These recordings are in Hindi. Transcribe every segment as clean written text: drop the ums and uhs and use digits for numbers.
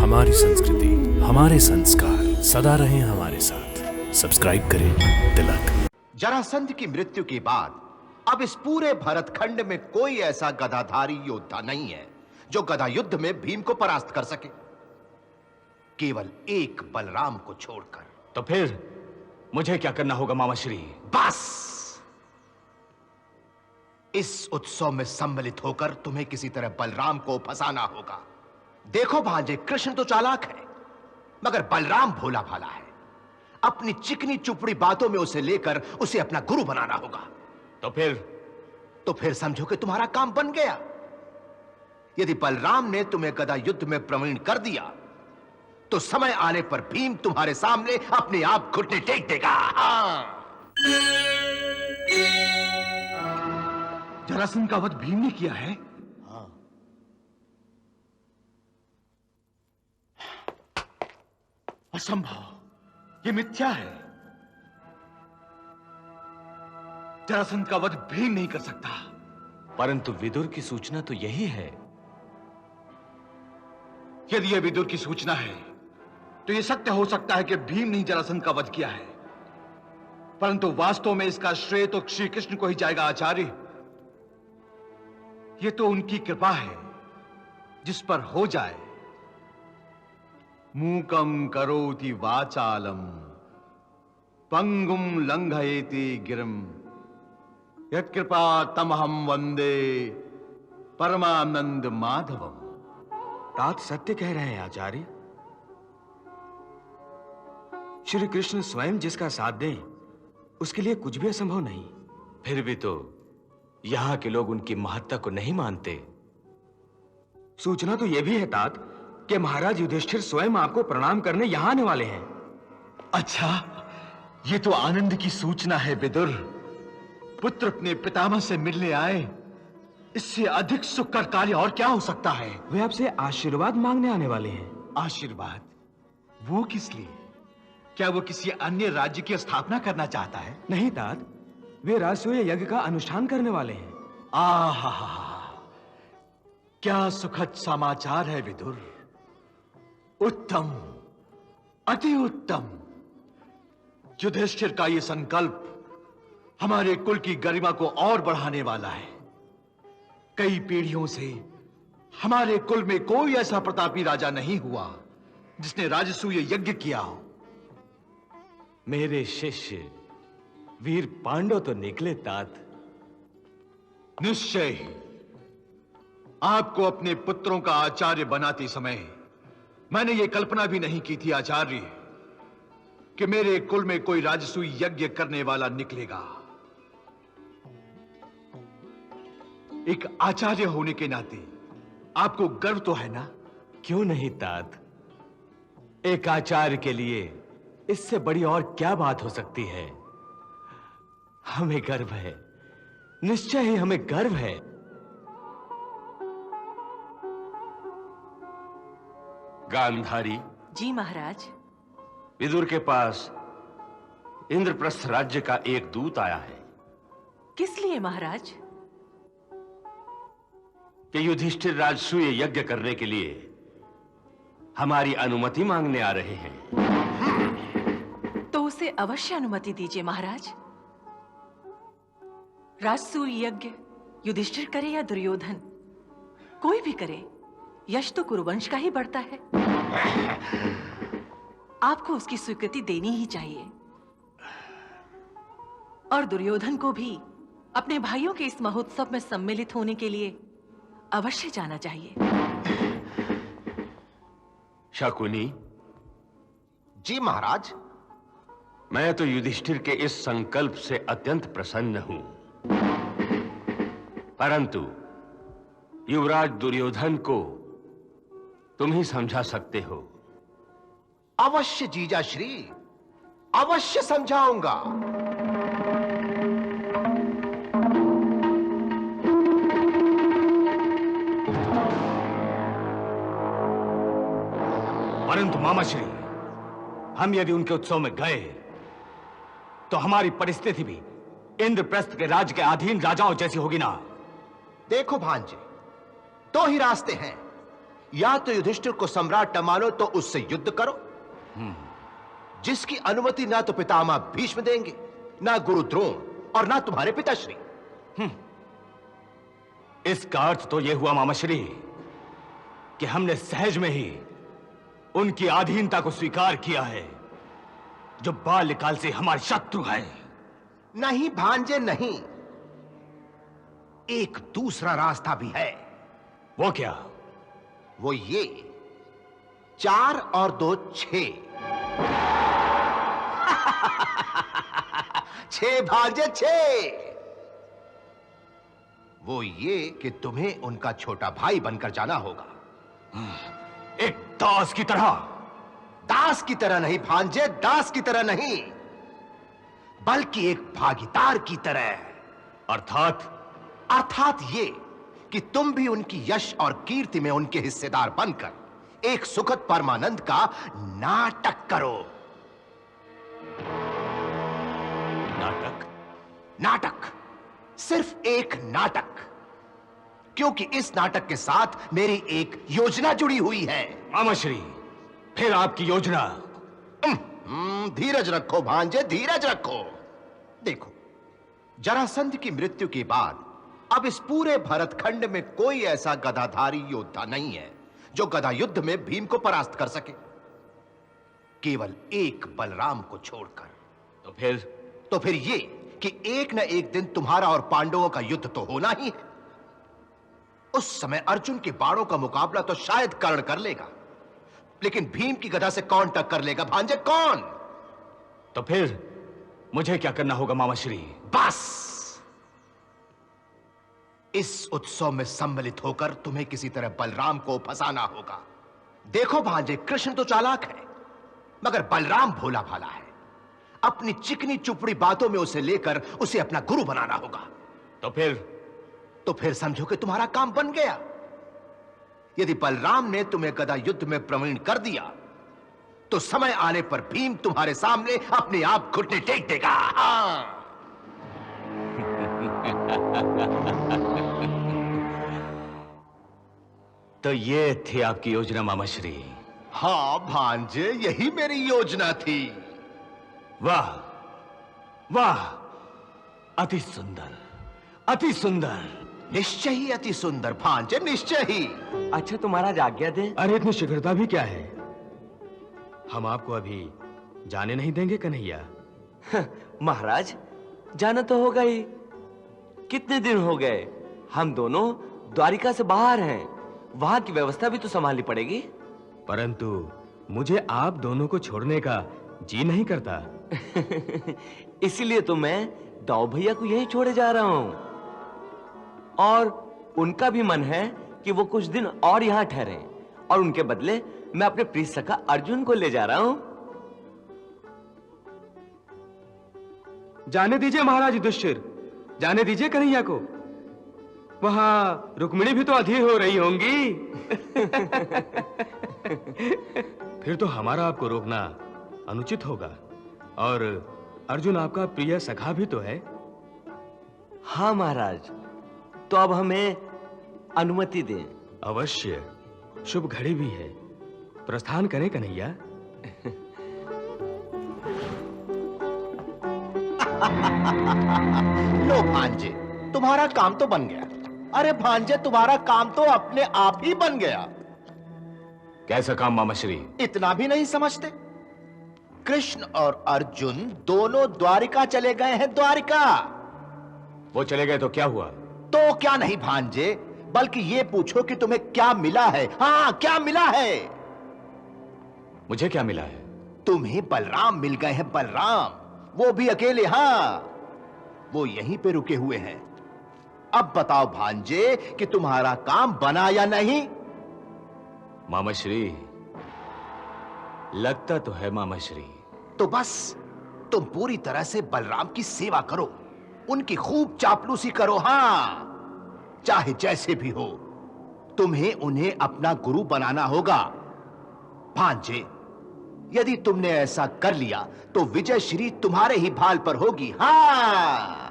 हमारी संस्कृति, हमारे संस्कार सदा रहें हमारे साथ। सब्सक्राइब करें तिलक। जरासंध की मृत्यु के बाद अब इस पूरे भरतखंड में कोई ऐसा गदाधारी योद्धा नहीं है जो गदा युद्ध में भीम को परास्त कर सके, केवल एक बलराम को छोड़कर। तो फिर मुझे क्या करना होगा मामाश्री? बस इस उत्सव में सम्मिलित होकर तुम्हें किसी तरह बलराम को फंसाना होगा। देखो भांजे, कृष्ण तो चालाक है मगर बलराम भोला भाला है। अपनी चिकनी चुपड़ी बातों में उसे लेकर उसे अपना गुरु बनाना होगा। तो फिर समझो कि तुम्हारा काम बन गया। यदि बलराम ने तुम्हें गदा युद्ध में प्रवीण कर दिया तो समय आने पर भीम तुम्हारे सामने अपने आप घुटने टेक देगा। जरासंध का वध भीम ने किया है? असंभव, ये मिथ्या है। जरासंध का वध भीम नहीं कर सकता। परंतु विदुर की सूचना तो यही है। यदि यह विदुर की सूचना है तो यह सत्य हो सकता है कि भीम ने जरासंध का वध किया है, परंतु वास्तव में इसका श्रेय तो श्री कृष्ण को ही जाएगा आचार्य। यह तो उनकी कृपा है जिस पर हो जाए। मूकम करोति वाचालम पंगुम लंघयति गिरम यत्कृपा तमहम वंदे परमानंद माधवम। तात सत्य कह रहे हैं आचार्य। श्री कृष्ण स्वयं जिसका साथ दें उसके लिए कुछ भी असंभव नहीं। फिर भी तो यहां के लोग उनकी महत्ता को नहीं मानते। सूचना तो यह भी है तात कि महाराज युधिष्ठिर स्वयं आपको प्रणाम करने यहां आने वाले हैं। अच्छा, यह तो आनंद की सूचना है विदुर। पुत्र अपने पितामह से मिलने आए, इससे अधिक सुख का कार्य और क्या हो सकता है? वे आपसे आशीर्वाद मांगने आने वाले हैं। आशीर्वाद? वो किस लिए? क्या वो किसी अन्य राज्य की स्थापना करना चाहता है? नहीं तात, वे राजसूय यज्ञ का अनुष्ठान करने वाले हैं। आहा, क्या सुखद समाचार है विदुर। उत्तम, अति उत्तम। युधिष्ठिर का यह संकल्प हमारे कुल की गरिमा को और बढ़ाने वाला है। कई पीढ़ियों से हमारे कुल में कोई ऐसा प्रतापी राजा नहीं हुआ जिसने राजसूय यज्ञ किया हो। मेरे शिष्य वीर पांडव तो निकले तात। निश्चय ही आपको अपने पुत्रों का आचार्य बनाते समय मैंने यह कल्पना भी नहीं की थी आचार्य कि मेरे कुल में कोई राजसूय यज्ञ करने वाला निकलेगा। एक आचार्य होने के नाते आपको गर्व तो है ना? क्यों नहीं तात, एक आचार्य के लिए इससे बड़ी और क्या बात हो सकती है। हमें गर्व है, निश्चय ही हमें गर्व है। गांधारी जी महाराज। विदुर के पास इंद्रप्रस्थ राज्य का एक दूत आया है। किस लिए महाराज? कि युधिष्ठिर राजसूय यज्ञ करने के लिए हमारी अनुमति मांगने आ रहे हैं। तो उसे अवश्य अनुमति दीजिए महाराज। राजसूय यज्ञ युधिष्ठिर करे या दुर्योधन, कोई भी करे, यश तो कुरुवंश का ही बढ़ता है। आपको उसकी स्वीकृति देनी ही चाहिए। और दुर्योधन को भी अपने भाइयों के इस महोत्सव में सम्मिलित होने के लिए अवश्य जाना चाहिए। शकुनी जी महाराज। मैं तो युधिष्ठिर के इस संकल्प से अत्यंत प्रसन्न हूं, परंतु युवराज दुर्योधन को तुम ही समझा सकते हो। अवश्य जीजा श्री, अवश्य समझाऊंगा। परंतु मामाश्री, हम यदि उनके उत्सव में गए तो हमारी परिस्थिति भी इंद्रप्रस्थ के राज्य के अधीन राजाओं जैसी होगी ना। देखो भांजे, दो ही रास्ते हैं। या तो युधिष्ठिर को सम्राट न मानो तो उससे युद्ध करो, जिसकी अनुमति ना तो पितामह भीष्म देंगे, ना गुरु द्रोण और ना तुम्हारे पिताश्री। इसका अर्थ तो यह हुआ मामाश्री कि हमने सहज में ही उनकी अधीनता को स्वीकार किया है, जो बाल्यकाल से हमारे शत्रु है। नहीं भांजे नहीं, एक दूसरा रास्ता भी है। वो क्या? वो ये, 4 और 2 6। 6 भांजे 6। वो ये कि तुम्हें उनका छोटा भाई बनकर जाना होगा। एक दास की तरह। दास की तरह नहीं भांजे, दास की तरह नहीं, बल्कि एक भागीदार की तरह। अर्थात ये कि तुम भी उनकी यश और कीर्ति में उनके हिस्सेदार बनकर एक सुखद परमानंद का नाटक करो। नाटक, सिर्फ एक नाटक, क्योंकि इस नाटक के साथ मेरी एक योजना जुड़ी हुई है। मामाश्री, फिर आपकी योजना? धीरज रखो भांजे, धीरज रखो। देखो, जरासंध की मृत्यु के बाद अब इस पूरे भरतखंड में कोई ऐसा गदाधारी योद्धा नहीं है जो गदा युद्ध में भीम को परास्त कर सके, केवल एक बलराम को छोड़कर। तो फिर ये कि एक न एक दिन तुम्हारा और पांडवों का युद्ध तो होना ही है। उस समय अर्जुन के बाणों का मुकाबला तो शायद कर्ण कर लेगा, लेकिन भीम की गदा से कौन टक्कर लेगा भांजे, कौन? तो फिर मुझे क्या करना होगा मामाश्री? बस इस उत्सव में सम्मिलित होकर तुम्हें किसी तरह बलराम को फंसाना होगा। देखो भांजे, कृष्ण तो चालाक है, मगर बलराम भोला भाला है। अपनी चिकनी चुपड़ी बातों में उसे लेकर उसे अपना गुरु बनाना होगा। तो फिर समझो कि तुम्हारा काम बन गया। यदि बलराम ने तुम्हें गदा युद्ध में प्रवीण कर दिया, तो समय आने पर भीम तुम्हारे सामने अपने आप घुटने टेक देगा। हाँ। तो ये थी आपकी योजना मामाश्री? हाँ भांजे, यही मेरी योजना थी। वाह वाह, अति सुंदर, अति सुंदर। निश्चय ही अति सुंदर भांजे, निश्चय ही। अच्छा तो महाराज आज्ञा दें। अरे इतनी शीघ्रता भी क्या है? हम आपको अभी जाने नहीं देंगे कन्हैया। महाराज, जाना तो होगा ही। कितने दिन हो गए हम दोनों द्वारिका से बाहर हैं, वहां की व्यवस्था भी तो संभालनी पड़ेगी। परंतु मुझे आप दोनों को छोड़ने का जी नहीं करता। इसीलिए तो मैं दाऊ भैया को यहीं छोड़े जा रहा हूं, और उनका भी मन है कि वो कुछ दिन और यहां ठहरे, और उनके बदले मैं अपने प्रिय सखा अर्जुन को ले जा रहा हूं। जाने दीजिए महाराज युधिष्ठिर, जाने दीजिए कन्हैया को। वहां रुक्मिणी भी तो अधीर हो रही होंगी। फिर तो हमारा आपको रोकना अनुचित होगा, और अर्जुन आपका प्रिय सखा भी तो है। हाँ महाराज, तो अब हमें अनुमति दें। अवश्य, शुभ घड़ी भी है, प्रस्थान करें कन्हैया। लो भांजे, तुम्हारा काम तो बन गया। अरे भांजे, तुम्हारा काम तो अपने आप ही बन गया। कैसा काम मामाश्री? इतना भी नहीं समझते? कृष्ण और अर्जुन दोनों द्वारिका चले गए हैं, द्वारिका। वो चले गए तो क्या हुआ? तो क्या नहीं भांजे, बल्कि ये पूछो कि तुम्हें क्या मिला है। हाँ, क्या मिला है? मुझे क्या मिला है? तुम्हें बलराम मिल गए हैं, बलराम, वो भी अकेले। हाँ, वो यहीं पे रुके हुए हैं। अब बताओ भांजे कि तुम्हारा काम बना या नहीं? मामाश्री, लगता तो है मामाश्री। तो बस तुम पूरी तरह से बलराम की सेवा करो, उनकी खूब चापलूसी करो। हाँ, चाहे जैसे भी हो, तुम्हें उन्हें अपना गुरु बनाना होगा। भांजे, यदि तुमने ऐसा कर लिया तो विजय श्री तुम्हारे ही भाल पर होगी। हाँ।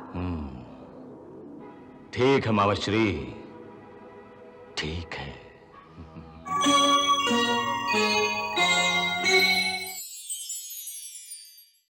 ठीक है मामाश्री, ठीक है।